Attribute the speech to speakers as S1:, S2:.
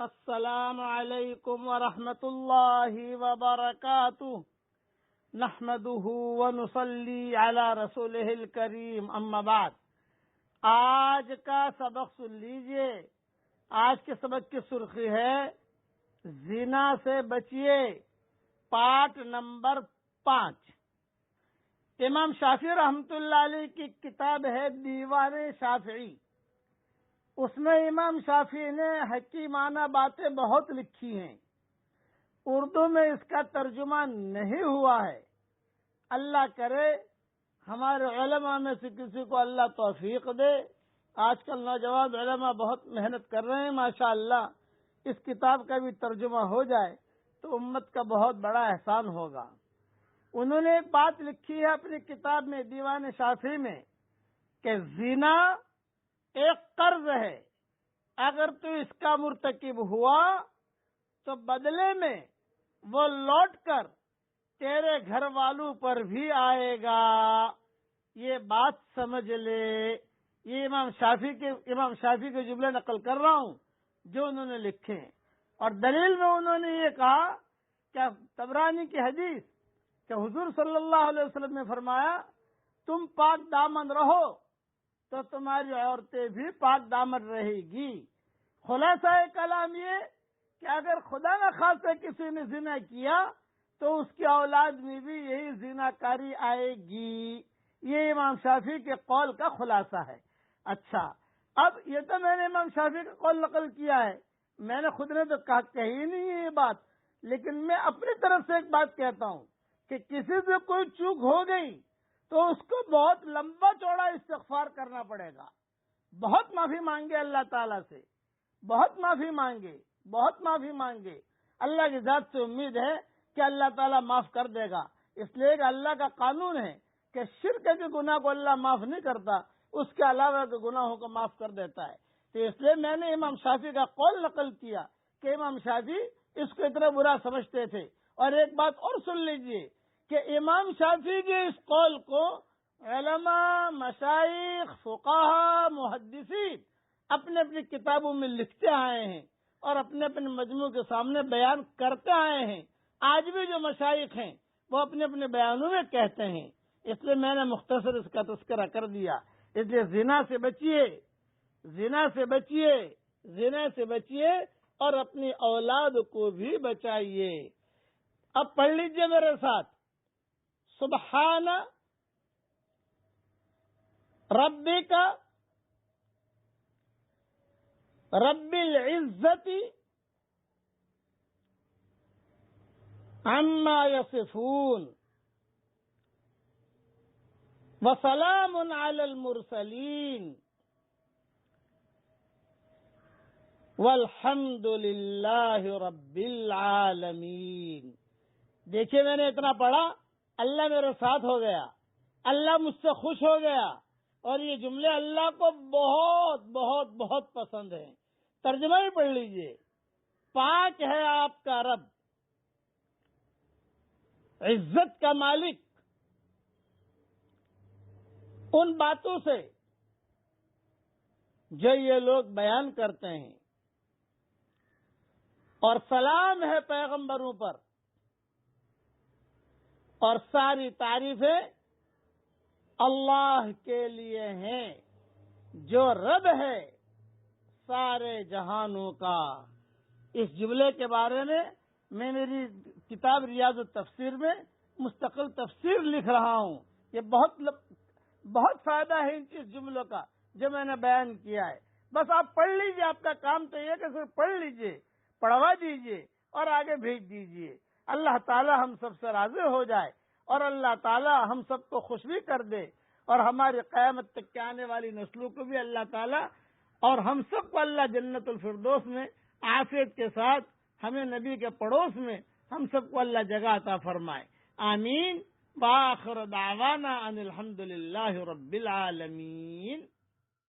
S1: السلام علیکم ورحمۃ اللہ وبرکاتہ نحمده ونصلی علی رسولہ الکریم اما بعد۔ آج کا سبق سن لیجئے۔ آج کے سبق کی سرخی ہے زنا سے بچیے، پارٹ نمبر 5۔ امام شافعی رحمۃ اللہ علیہ کی کتاب ہے دیوان شافعی۔ اس میں امام شافعی نے حکیمانہ باتیں بہت لکھی ہیں۔ اردو میں اس کا ترجمہ نہیں ہوا ہے۔ اللہ کرے ہمارے علماء میں سے کسی کو اللہ توفیق دے۔ آج کل نوجوان علماء بہت محنت کر رہے ہیں، ماشاءاللہ۔ اس کتاب کا بھی ترجمہ ہو جائے تو امت کا بہت بڑا احسان ہوگا۔ انہوں نے ایک بات لکھی ہے اپنی کتاب میں دیوان شافعی میں کہ زنا ایک قرض ہے، اگر تو اس کا مرتکب ہوا تو بدلے میں وہ لوٹ کر تیرے گھر والوں پر بھی آئے گا۔ یہ بات سمجھ لے۔ یہ امام شافعی کے جملے نقل کر رہا ہوں جو انہوں نے لکھے ہیں، اور دلیل میں انہوں نے یہ کہا کہ طبرانی کی حدیث کہ حضور صلی اللہ علیہ وسلم نے فرمایا تم پاک دامن رہو تو تمہاری عورتیں بھی پاک دامن رہے گی۔ خلاصہ کلام یہ کہ اگر خدا نہ خواستہ کسی نے زنا کیا تو اس کی اولاد میں بھی یہی زنا کاری آئے گی۔ یہ امام شافعی کے قول کا خلاصہ ہے۔ اچھا، اب یہ تو میں نے امام شافعی کا قول نقل کیا ہے، میں نے خود نے تو کہی نہیں ہے یہ بات، لیکن میں اپنی طرف سے ایک بات کہتا ہوں کہ کسی سے کوئی چوک ہو گئی تو اس کو بہت لمبا چوڑا استغفار کرنا پڑے گا، بہت معافی مانگے اللہ تعالیٰ سے، بہت معافی مانگے۔ اللہ کی ذات سے امید ہے کہ اللہ تعالیٰ معاف کر دے گا، اس لیے کہ اللہ کا قانون ہے کہ شرک کے گناہ کو اللہ معاف نہیں کرتا، اس کے علاوہ کے گناہوں کو معاف کر دیتا ہے۔ تو اس لیے میں نے امام شافعی کا قول نقل کیا کہ امام شافعی اس کو اتنا برا سمجھتے تھے۔ اور ایک بات اور سن لیجئے کہ امام شافعی کے اس قول کو علماء، مشائخ، فقہاء، محدثین اپنے اپنی کتابوں میں لکھتے آئے ہیں اور اپنے اپنے مجموع کے سامنے بیان کرتے آئے ہیں۔ آج بھی جو مشائخ ہیں وہ اپنے اپنے بیانوں میں کہتے ہیں، اس لیے میں نے مختصر اس کا تذکرہ کر دیا۔ اس لیے زنا سے بچیے اور اپنی اولاد کو بھی بچائیے۔ اب پڑھ لیجئے میرے ساتھ، سبحان ربک رب العزت عما یصفون وسلام علی المرسلین والحمد للہ رب العالمین۔ دیکھیے میں نے اتنا پڑھا، اللہ میرے ساتھ ہو گیا، اللہ مجھ سے خوش ہو گیا، اور یہ جملے اللہ کو بہت بہت بہت پسند ہیں۔ ترجمہ بھی پڑھ لیجئے، پاک ہے آپ کا رب، عزت کا مالک، ان باتوں سے جو یہ لوگ بیان کرتے ہیں، اور سلام ہے پیغمبروں پر، اور ساری تعریفیں اللہ کے لیے ہیں جو رب ہے سارے جہانوں کا۔ اس جملے کے بارے میں میری کتاب ریاض التفسیر میں مستقل تفسیر لکھ رہا ہوں۔ یہ بہت فائدہ ہے اس جملوں کا جو میں نے بیان کیا ہے۔ بس آپ پڑھ لیجئے، آپ کا کام تو یہ کہ صرف پڑھ لیجئے، پڑھوا دیجئے اور آگے بھیج دیجئے۔ اللہ تعالی ہم سب سے راضی ہو جائے، اور اللہ تعالی ہم سب کو خوش بھی کر دے، اور ہماری قیامت تک کے آنے والی نسلوں کو بھی اللہ تعالی اور ہم سب کو اللہ جنت الفردوس میں عافیت کے ساتھ، ہمیں نبی کے پڑوس میں ہم سب کو اللہ جگہ عطا فرمائے۔ آمین۔ وآخر دعوانا ان الحمد للہ رب العالمین۔